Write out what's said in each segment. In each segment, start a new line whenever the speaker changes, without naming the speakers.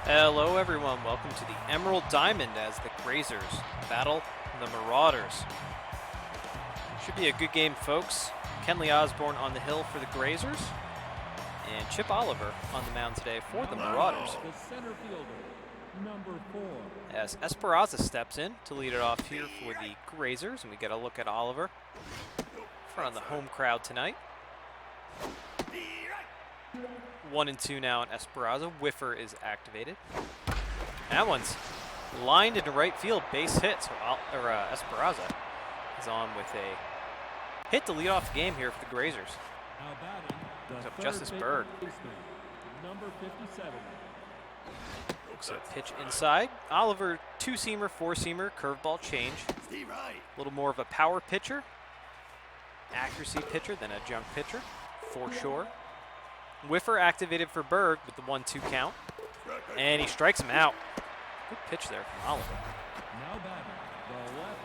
Hello everyone, welcome to the Emerald Diamond as the Grazers battle the Marauders. Should be a good game, folks. Kenley Osborne on the hill for the Grazers, and Chip Oliver on the mound today for the Marauders.
The center fielder, number 4.
As Esperanza steps in to lead it off here for the Grazers, and we get a look at Oliver in front of the home crowd tonight. 1-2 now on Esperanza. Whiffer is activated. That one's lined into right field, base hit. So Esperanza is on with a hit to lead off the game here for the Grazers.
Now batting,
Brings up Justice Berg.
Number 57.
Looks at pitch inside. Oliver, two-seamer, four-seamer, curveball change. A little more of a power pitcher, accuracy pitcher than a junk pitcher, for sure. Whiffer activated for Berg with the 1-2 count, and he strikes him out. Good pitch there from Oliver.
Now batting, the left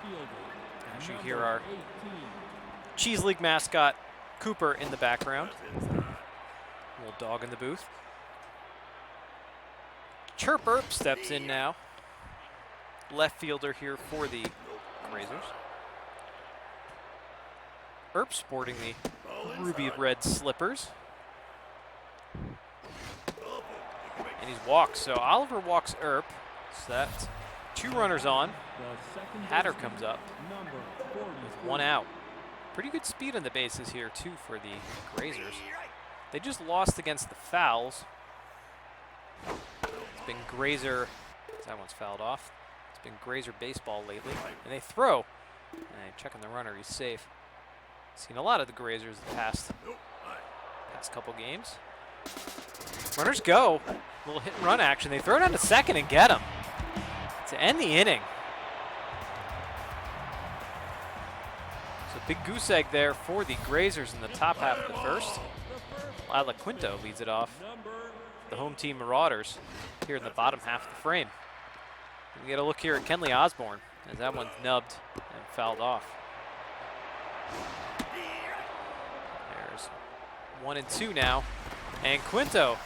fielder.
As you hear our Cheese League mascot Cooper in the background. Little dog in the booth. Chirp Earp steps in now. Left fielder here for the Grazers. Earp sporting the ruby red slippers. And he's walked, so Oliver walks Earp. So that's 2 runners on. Hatter comes up with 1 out. Pretty good speed on the bases here too for the Grazers. They just lost against the Fowls. It's been Grazer, that one's fouled off. It's been Grazer baseball lately. And they throw, and checking the runner, he's safe. Seen a lot of the Grazers the past couple games. Runners go. A little hit and run action. They throw it down to second and get him to end the inning. So big goose egg there for the Grazers in the top half of the first. Lila Quinto leads it off. The home team Marauders here in the bottom half of the frame. We get a look here at Kenley Osborne as that one's nubbed and fouled off. There's 1-2 now. And Quinto,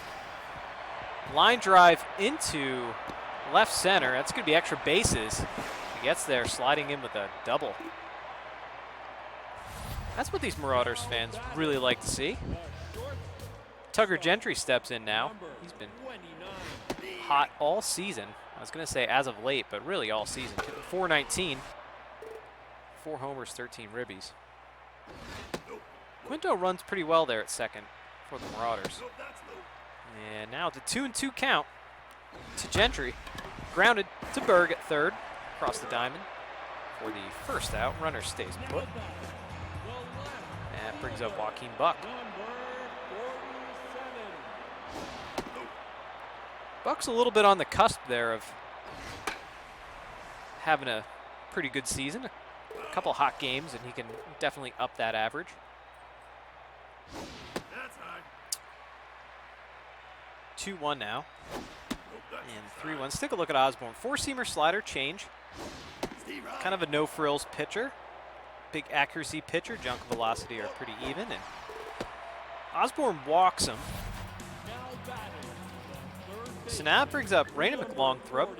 line drive into left center. That's going to be extra bases. He gets there, sliding in with a double. That's what these Marauders fans really like to see. Tugger Gentry steps in now. He's been hot all season. I was going to say as of late, but really all season. 419, 4 homers, 13 ribbies. Quinto runs pretty well there at second for the Marauders. And now the 2-2 count to Gentry. Grounded to Berg at third, across the diamond for the first out. Runner stays put. And brings up Joaquin Buck. Buck's a little bit on the cusp there of having a pretty good season. A couple hot games, and he can definitely up that average. 2-1 now. And 3-1. Let's take a look at Osborne. 4-seamer slider change. Kind of a no-frills pitcher. Big accuracy pitcher. Junk velocity are pretty even. And Osborne walks him. So now it brings up Raina McLongthrope.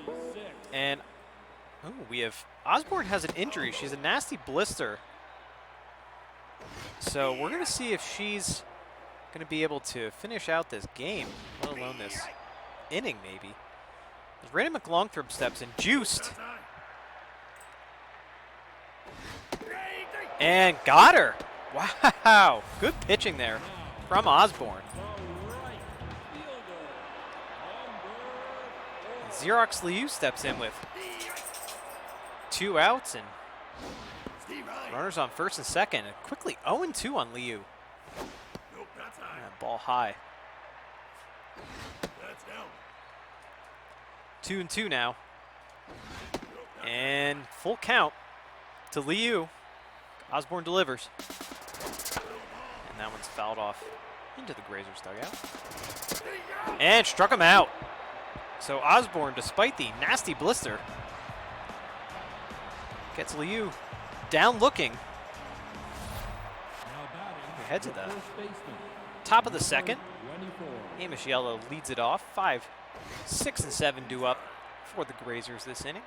And we have Osborne has an injury. She's a nasty blister. So we're going to see if she's going to be able to finish out this game, let alone this inning maybe. As Raina McLongthrope steps in, juiced. And got her. Wow, good pitching there from Osborne. Xerox Liu steps in with 2 outs and runners on first and second. And quickly 0-2 on Liu. Ball high. 2-2 now. And full count to Liu. Osborne delivers. And that one's fouled off into the Grazers dugout. And struck him out. So Osborne, despite the nasty blister, gets Liu down looking. We head to the top of the second. Amish Yellow leads it off. 5 6 and 7 due up for the Grazers this inning.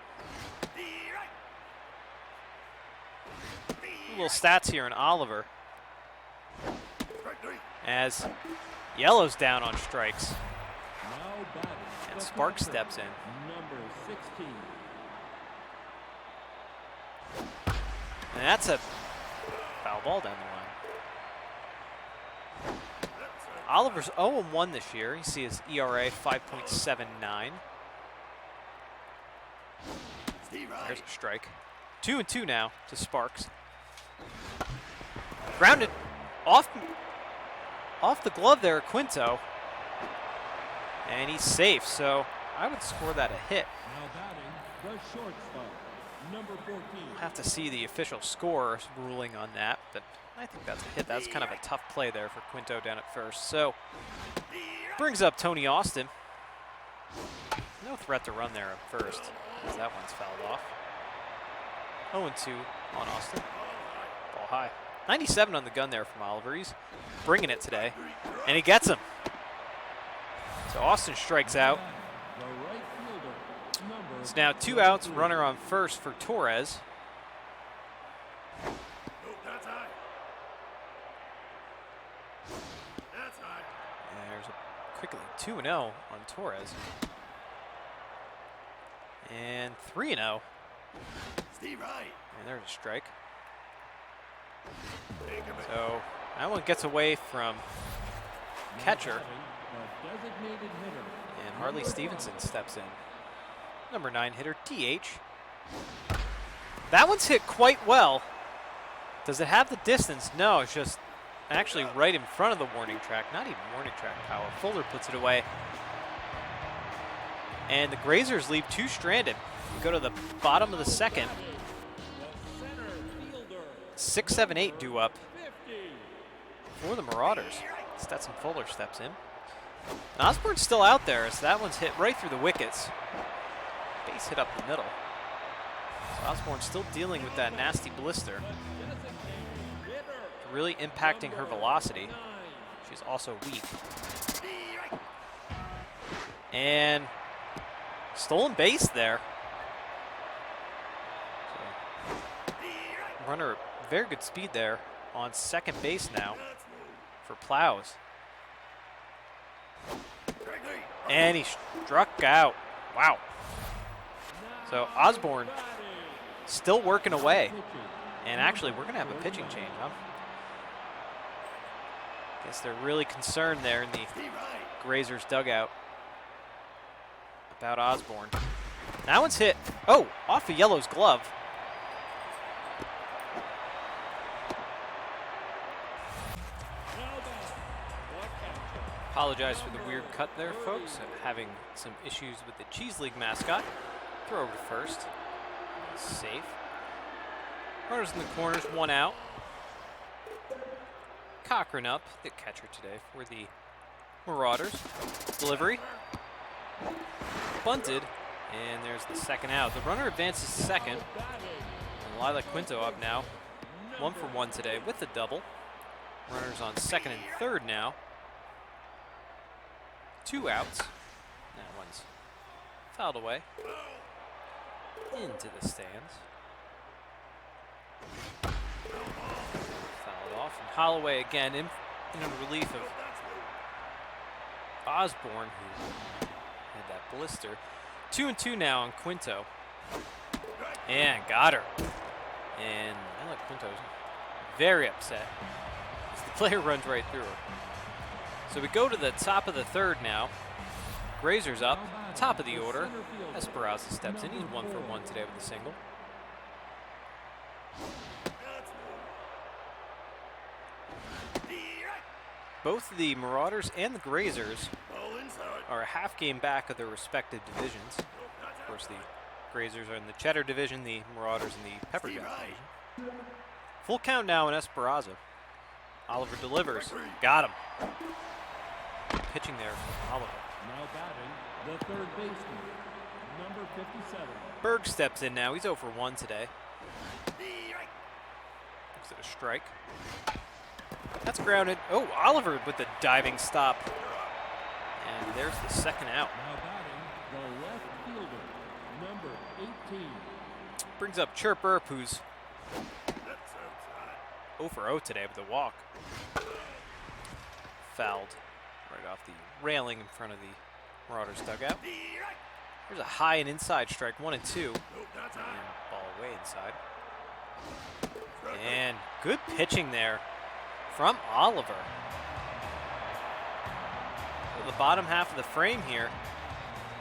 Little stats here in Oliver as Yellow's down on strikes.
Now batting,
And
the
Sparks
catcher,
steps in.
Number 16.
And that's a foul ball down the line. Oliver's 0-1 this year. You see his ERA 5.79. There's a strike. 2-2 now to Sparks. Grounded off the glove there, Quinto. And he's safe, so I would score that a hit.
Now batting, the shortstop, number 14.
We'll have to see the official score ruling on that, but I think that's a hit. That's kind of a tough play there for Quinto down at first. So brings up Tony Austin. No threat to run there at first, as that one's fouled off. 0-2 on Austin. Ball high. 97 on the gun there from Oliver. He's bringing it today, and he gets him. So Austin strikes out.
The right fielder, number
It's now 2 outs, runner on first for Torres. And there's a quickly 2-0 on Torres. And 3-0. And there's a strike. So that one gets away from catcher,
the designated hitter.
and Harley Stevenson steps in. Number 9 hitter, DH. That one's hit quite well. Does it have the distance? No, it's just actually right in front of the warning track. Not even warning track power. Fuller puts it away. And the Grazers leave 2 stranded. We go to the bottom of the second.
The center fielder,
6-7-8 due up
50.
for the Marauders. Stetson Fuller steps in. And Osborne's still out there, as that one's hit right through the wickets. Base hit up the middle. So Osborne's still dealing with that nasty blister, really impacting her velocity. She's also weak. And stolen base there. So, runner, very good speed there on second base now for Plows. And he struck out. Wow. So Osborne still working away. And actually, we're going to have a pitching change, huh? Guess they're really concerned there in the Grazers dugout about Osborne. That one's hit. Oh, off of Yellow's glove. Apologize for the weird cut there, folks. Having some issues with the Cheese League mascot. Throw over to first. Safe. Runners in the corners, 1 out. Cochran up, the catcher today for the Marauders. Delivery. Bunted. And there's the second out. The runner advances to second. And Lila Quinto up now. 1 for 1 today with the double. Runners on second and third now. 2 outs. That one's fouled away. Into the stands. Fouled off. And Holloway again in relief of Osborne, who had that blister. 2-2 now on Quinto. And got her. And I like Quinto's very upset as the player runs right through her. So we go to the top of the third now. Grazers up, top of the order. Esperanza steps in. He's 1 for 1 today with a single. Both the Marauders and the Grazers are a half game back of their respective divisions. Of course, the Grazers are in the Cheddar division, the Marauders in the Pepper Jack division. Full count now in Esperanza. Oliver delivers. Got him. Pitching there from Oliver.
Now batting, the third baseman, number 57.
Berg steps in now. He's 0 for 1 today. Looks at a strike. That's grounded. Oh, Oliver with the diving stop. And there's the second out.
Now batting, 15.
Brings up Chirper, who's 0 for 0 today with a walk. Fouled right off the railing in front of the Marauders dugout. There's a high and inside strike, 1 and 2. And ball away inside. And good pitching there from Oliver. The bottom half of the frame here.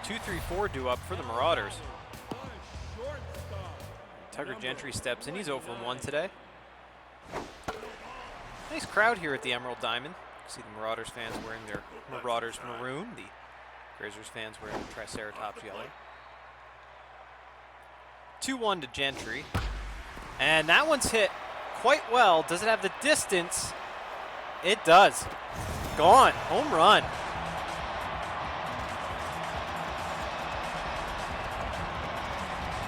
2-3-4 due up for the Marauders. Tucker Gentry steps in. He's 0 for 1 today. Nice crowd here at the Emerald Diamond. See the Marauders fans wearing their Marauders maroon. The Grazers fans wearing the Triceratops yellow. 2-1 to Gentry. And that one's hit quite well. Does it have the distance? It does. Gone. Home run.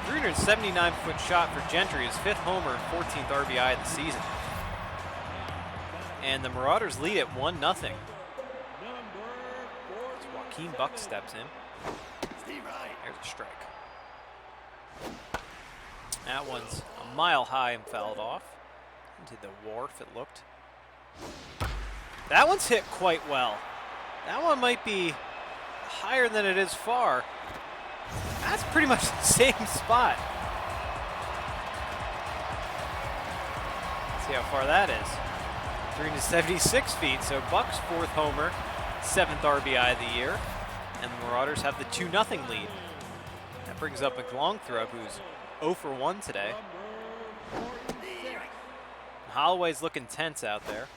.379-foot shot for Gentry, his 5th homer and 14th RBI of the season. And the Marauders lead at 1-0. Joaquin Buck steps in. There's a strike. That one's a mile high and fouled off. Into the wharf, it looked. That one's hit quite well. That one might be higher than it is far. That's pretty much the same spot. Let's see how far that is. 376 feet, so Buck's 4th homer, 7th RBI of the year, and the Marauders have the 2-0 lead. That brings up McLongthrope, who's 0 for 1 today. Holloway's looking tense out there.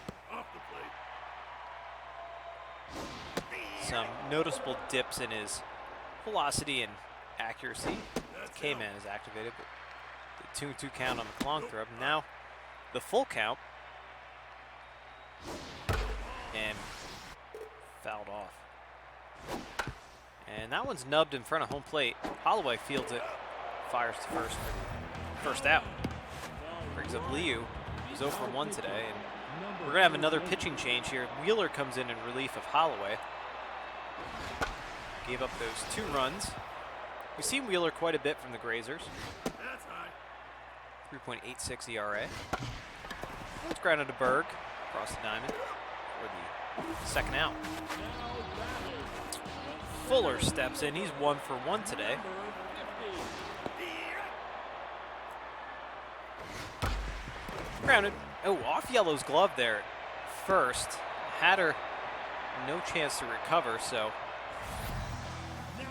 Some noticeable dips in his velocity and accuracy. K-Man is activated, but the 2-2 count on McLongthrope. Now the full count. And fouled off. And that one's nubbed in front of home plate. Holloway fields it, fires to first for the first out. Brings up Liu, who's 0 for 1 today. And we're going to have another pitching change here. Wheeler comes in relief of Holloway. Gave up those 2 runs. We've seen Wheeler quite a bit from the Grazers. 3.86 ERA. It's grounded to Berg across the diamond for the second out. Fuller steps in. He's 1 for 1 today. Grounded. Oh, off Yellow's glove there at first. Hatter, no chance to recover, so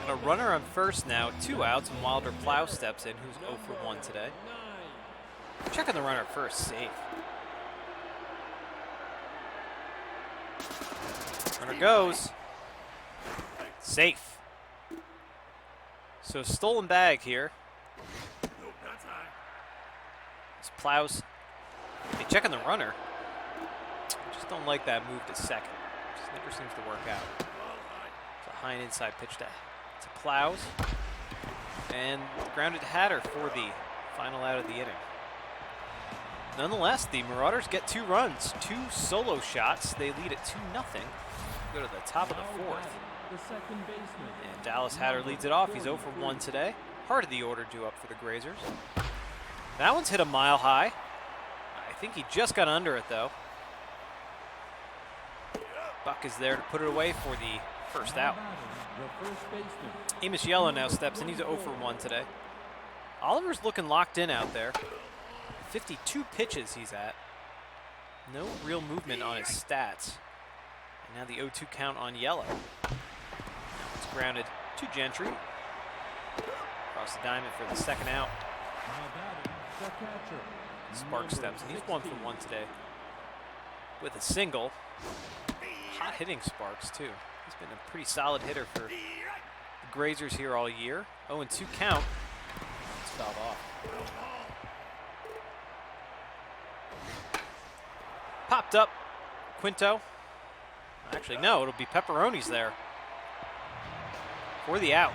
a runner on first now, 2 outs, and Wilder Plow steps in, who's 0 for 1 today. Checking the runner at first, safe. Runner goes. Safe. So stolen bag here. This Plows. Hey, checking the runner. I just don't like that move to second. Just never seems to work out. It's a high and inside pitch to Plows. And grounded to Hatter for the final out of the inning. Nonetheless, the Marauders get 2 runs, 2 solo shots. They lead at 2-0. Go to the top of the 4th. And Dallas Hatter leads it off. He's 0 for 1 today. Part of the order due up for the Grazers. That one's hit a mile high. I think he just got under it, though. Buck is there to put it away for the first out. Amos Yellow now steps in. He's 0 for 1 today. Oliver's looking locked in out there. 52 pitches he's at. No real movement on his stats. And now the 0-2 count on Yellow. Now it's grounded to Gentry. Across the diamond for the second out. Sparks steps in. He's 1 for 1 today with a single. Hot hitting Sparks too. He's been a pretty solid hitter for the Grazers here all year. 0-2 count. It's fouled off. Popped up. Quinto. Actually, no, it'll be Pepperoni's there for the out.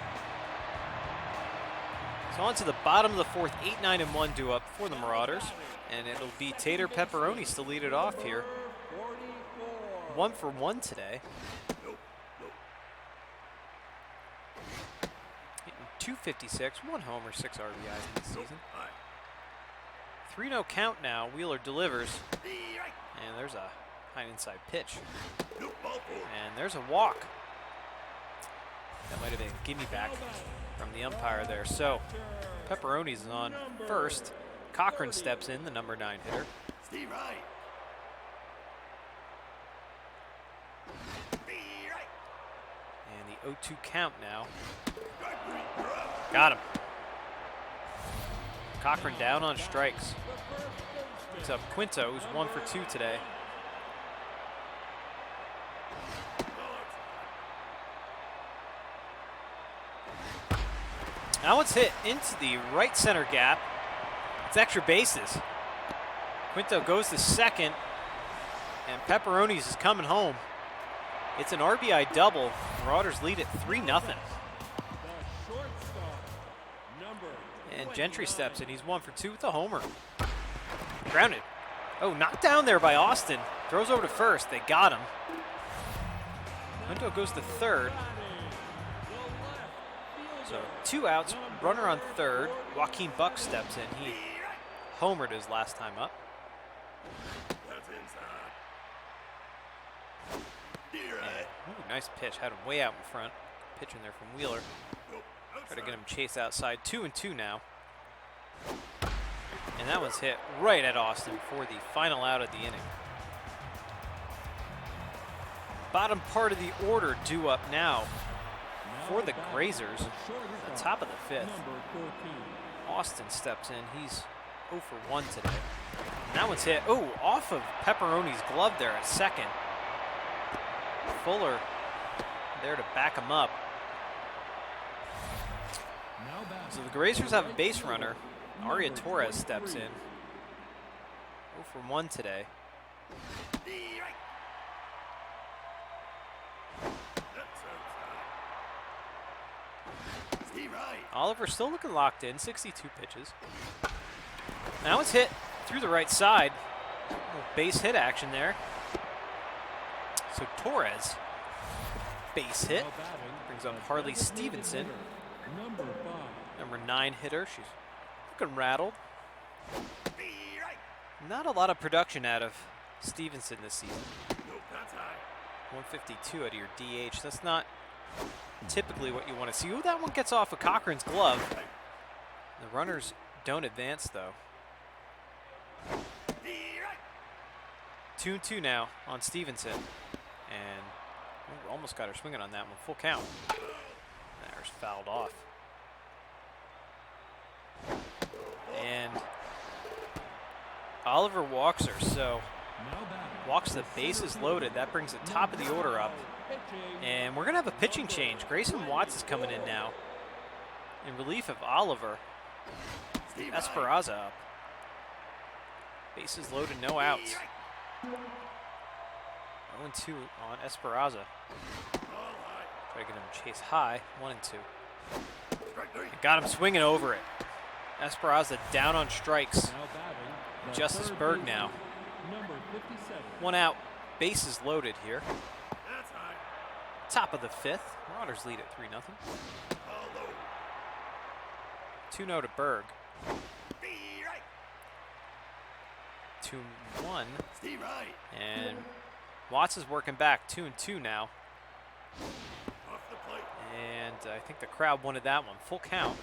So on to the bottom of the 4th, 8-9-1 due up for the Marauders. And it'll be Tater Pepperoni's to lead it off here. 1 for 1 today. Hitting 256, 1 homer, 6 RBIs in the season. 3-0 count now. Wheeler delivers. And there's a high inside pitch. And there's a walk. That might have been a gimme back from the umpire there. So Pepperoni's is on first. Cochran steps in, the number 9 hitter. And the 0-2 count now. Got him. Cochran down on strikes. Picks up Quinto, who's 1 for 2 today. Now it's hit into the right center gap. It's extra bases. Quinto goes to second, and Pepperoni's is coming home. It's an RBI double. Marauders lead it 3-0. And Gentry steps in. He's 1 for 2 with a homer. Grounded. Oh, knocked down there by Austin. Throws over to first. They got him. Quinto goes to third. So 2 outs, runner on third. Joaquin Buck steps in. He homered his last time up. And, ooh, nice pitch. Had him way out in front. Pitch in there from Wheeler. Try to get him chased outside. 2-2 now. And that one's hit right at Austin for the final out of the inning. Bottom part of the order due up now for the Grazers. The top of the 5th. Austin steps in. He's 0 for 1 today. And that one's hit. Oh, off of Pepperoni's glove there at second. Fuller there to back him up. So the Grazers have a base runner. Aria Torres steps in. 0 for 1 today. Oliver still looking locked in, 62 pitches. Now it's hit through the right side. Little base hit action there. So Torres, base hit. Brings on Harley Stevenson. Number 9 hitter. She's looking rattled. Not a lot of production out of Stevenson this season. 152 out of your DH. That's not typically what you want to see. Ooh, that one gets off of Cochran's glove. The runners don't advance, though. 2-2 now on Stevenson. And ooh, almost got her swinging on that one. Full count. There's fouled off. And Oliver walks her, so walks the bases loaded. That brings the top of the order up. And we're going to have a pitching change. Grayson Watts is coming in now in relief of Oliver. Esperanza up. Bases loaded, no outs. 0-2 on Esperanza. Try to get him chase high. 1-2. Got him swinging over it. Esperanza down on strikes. Justice Berg now. 1 out. Bases loaded here. Top of the 5th. Marauders lead at 3-0. 2-0 to Berg. 2-1. And Watts is working back. 2-2 now. And I think the crowd wanted that one. Full count.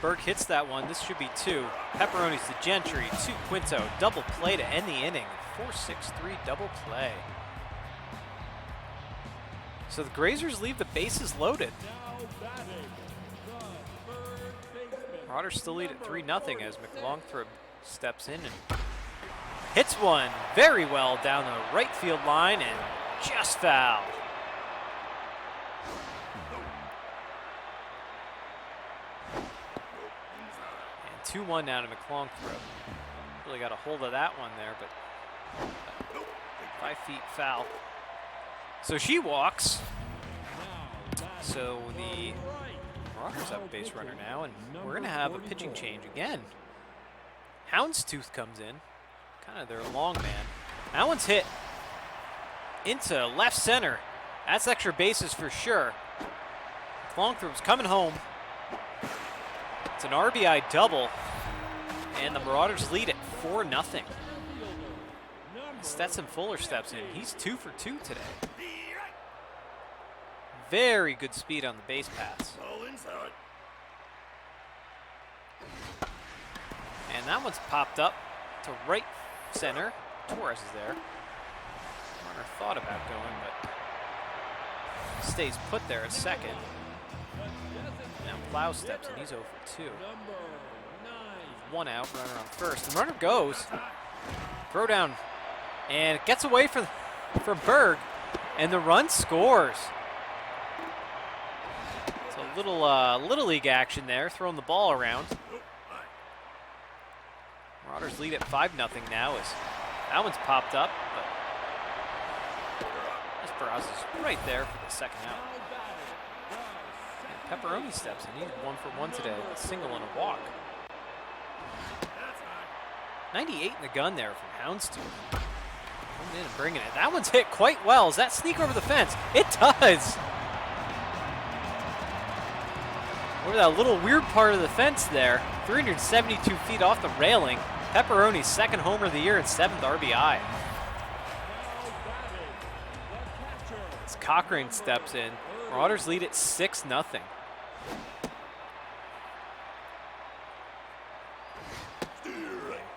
Berg hits that one. This should be 2. Pepperoni's to Gentry. 2 Quinto. Double play to end the inning. 4-6-3 double play. So the Grazers leave the bases loaded. Marauders still lead at 3-0 as McLongthrope steps in and hits one very well down the right field line and just foul. And 2-1 now to McLongthrope. Really got a hold of that one there, but 5 feet foul. So she walks. So the Marauders have a base runner now, and we're going to have a pitching change again. Houndstooth comes in, kind of their long man. That one's hit into left center. That's extra bases for sure. Longthrope's coming home. It's an RBI double, and the Marauders lead it 4-0. Stetson Fuller steps in. He's 2 for 2 today. Very good speed on the base paths. And that one's popped up to right center. Torres is there. Runner thought about going, but stays put there at second. Now Plow steps in. He's 0 for 2. 1 out, runner on first. The runner goes. Throw down. And it gets away from Berg. And the run scores. It's a little league action there, throwing the ball around. Marauders lead at 5-0 now as that one's popped up, but Esperaz is right there for the second out. And Pepperoni steps in. He's 1 for 1 today with a single and a walk. 98 in the gun there from Houndstooth. Coming in and bringing it. That one's hit quite well. Does that sneak over the fence? It does. Over that little weird part of the fence there. 372 feet off the railing. Pepperoni's second homer of the year and 7th RBI. As Cochrane steps in, Marauders lead it 6-0.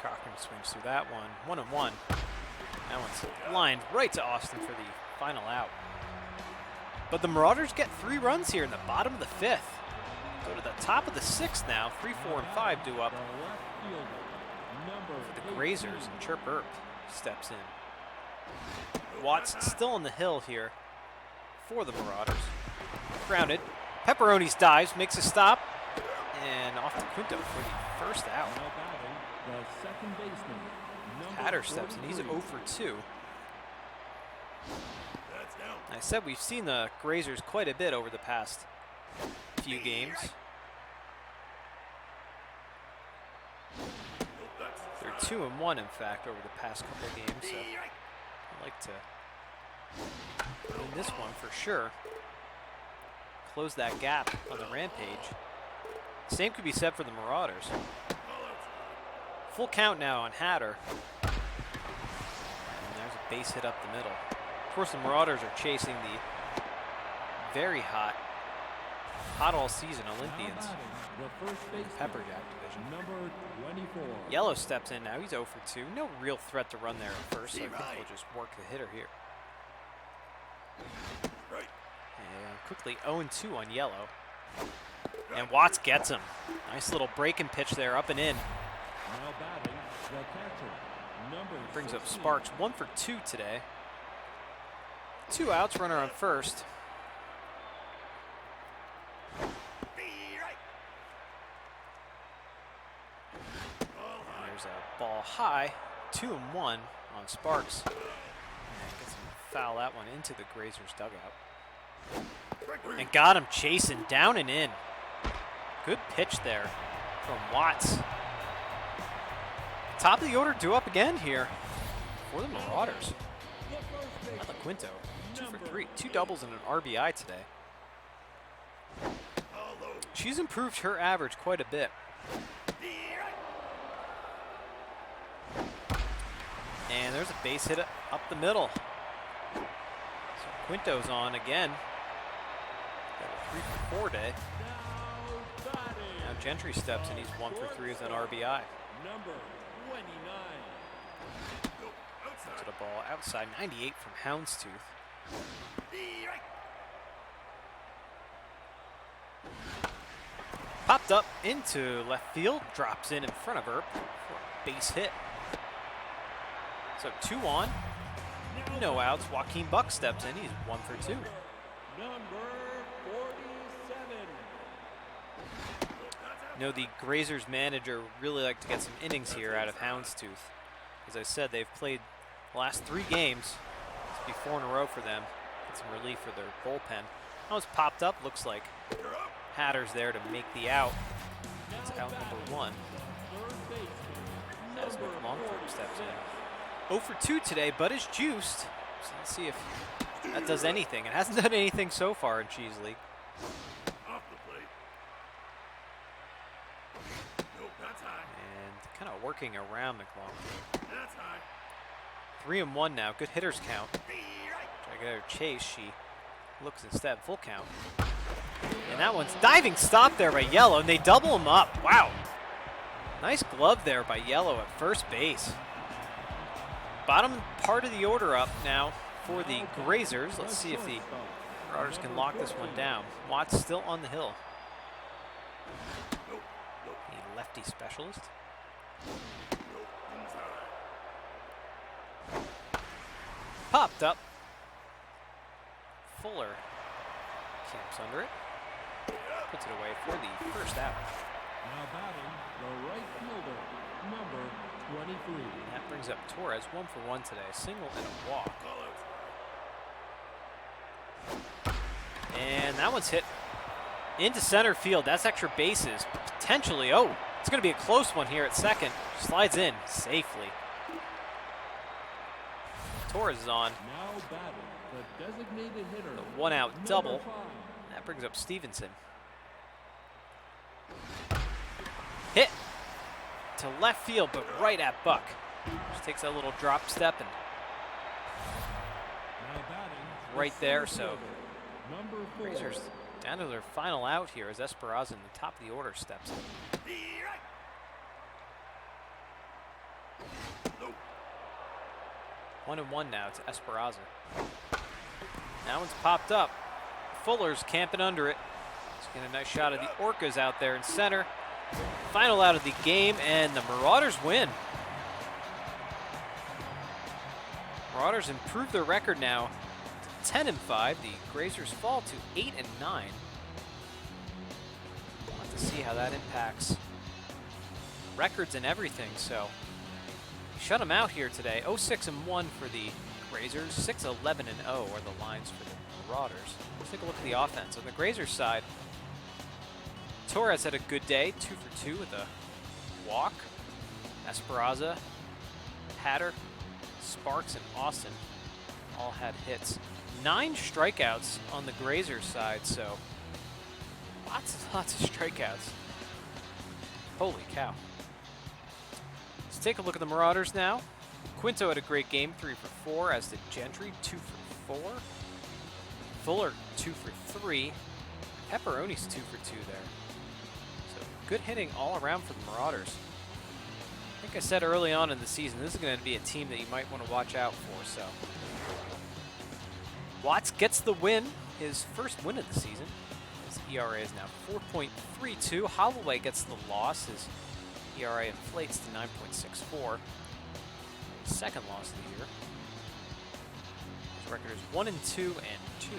Cochrane swings through that one. 1-1. That one's lined right to Austin for the final out. But the Marauders get 3 runs here in the bottom of the 5th. Go to the top of the 6th now. 3, 4, and 5 due up. For the Grazers, and Chirp Earp steps in. Watts still on the hill here for the Marauders. Grounded. Pepperoni's dives, makes a stop, and off to Quinto for the first out. Hatter steps in. He's 0 for 2. I said we've seen the Grazers quite a bit over the past few games. They're 2-1, in fact, over the past couple of games, so I'd like to win this one for sure. Close that gap on the Rampage. Same could be said for the Marauders. Full count now on Hatter. And there's a base hit up the middle. Of course, the Marauders are chasing the very hot all season Olympians in the Pepperjack division.
Number 24.
Yellow steps in now. He's 0 for 2. No real threat to run there at first, so I think we'll just work the hitter here. And quickly 0-2 on yellow. And Watts gets him. Nice little break and pitch there, up and in.
Now batting, the catcher, number
Brings up
16.
Sparks, 1 for 2 today. 2 outs, runner on first. There's a ball high, 2-1 on Sparks. And gets him to foul that one into the Grazers dugout. And got him chasing down and in. Good pitch there from Watts. Top of the order due up again here for the Marauders. Another Quinto, 2 for 3. 2 doubles and an RBI today. She's improved her average quite a bit. And there's a base hit up the middle. So Quinto's on again. Got a 3 for 4 day. Now Gentry steps in. He's 1 for 3 with an RBI.
Number 29.
To the ball outside, 98 from Houndstooth. Popped up into left field, drops in front of Earp for a base hit. So 2 on, no outs. Joaquin Buck steps in. He's 1 for 2.
Number 47.
You know, the Grazers manager would really like to get some innings here out of Houndstooth. As I said, they've played the last 3 games. This will be 4 in a row for them. Get some relief for their bullpen. That was popped up. Looks like Hatter's there to make the out. It's out number 1. As Nick Longford steps in. 0 for 2 today, but is juiced. So let's see if that does anything. It hasn't done anything so far in Cheese League. kind of working around McLaughlin. 3-1 now. Good hitters count. Try to get her chase. She looks instead. Full count. And that one's diving stop there by Yellow, and they double him up. Wow. Nice glove there by Yellow at first base. Bottom part of the order up now for the Grazers. Let's see if the Marauders can lock this one down. Watts still on the hill. The lefty specialist. Popped up. Fuller camps under it. Puts it away for the first out.
Now batting, the right fielder, number 23.
That brings up Torres, 1 for 1 today. Single and a walk. And that one's hit into center field. That's extra bases. Potentially, oh, it's going to be a close one here at second. Slides in safely. Torres is on.
Now batting, the designated hitter.
The 1-out double.
5.
That brings up Stevenson. Hit to left field, but right at Buck. Just takes that little drop step and
Now batting,
right
the
there.
center
So
fielder, number 4.
Grazers down to their final out here as Esperanza in the top of the order steps in. 1-1 now to Esperanza. That one's popped up. Fuller's camping under it. Let's get a nice shot of the Orcas out there in center. Final out of the game, and the Marauders win. Marauders improve their record now to 10-5. The Grazers fall to 8-9. We'll have to see how that impacts records and everything. So shut them out here today. 0-6-1 for the Grazers. 6-11-0 are the lines for the Marauders. Let's take a look at the offense. On the Grazers side, Torres had a good day, 2 for 2 with a walk. Esperanza, Hatter, Sparks, and Austin all had hits. 9 strikeouts on the Grazers side, so lots of strikeouts. Holy cow. Let's take a look at the Marauders now. Quinto had a great game, 3 for 4, as did Gentry, 2 for 4. Fuller, 2 for 3. Pepperoni's 2 for 2 there. So good hitting all around for the Marauders. I think I said early on in the season, this is going to be a team that you might want to watch out for. So Watts gets the win, his first win of the season. His ERA is now 4.32. Holloway gets the loss. His ERA inflates to 9.64. Second loss of the year. His record is 1-2 and 2.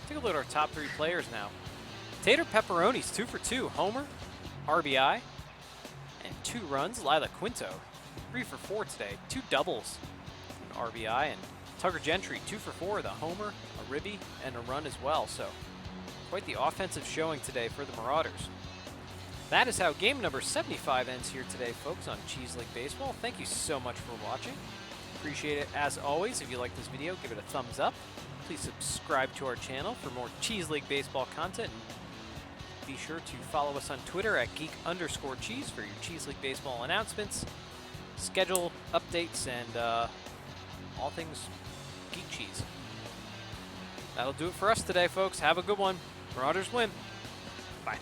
Take a look at our top 3 players now. Tater Pepperoni's 2 for 2. Homer, RBI, and 2 runs. Lila Quinto, 3 for 4 today. 2 doubles, an RBI, and Tugger Gentry, 2 for 4 with a homer, a ribby, and a run as well. So quite the offensive showing today for the Marauders. That is how game number 75 ends here today, folks, on Cheese League Baseball. Thank you so much for watching. Appreciate it as always. If you like this video, give it a thumbs up. Please subscribe to our channel for more Cheese League Baseball content. Be sure to follow us on Twitter at Geek_Cheese for your Cheese League Baseball announcements, schedule updates, and all things Geek Cheese. That'll do it for us today, folks. Have a good one. Marauders win. Bye.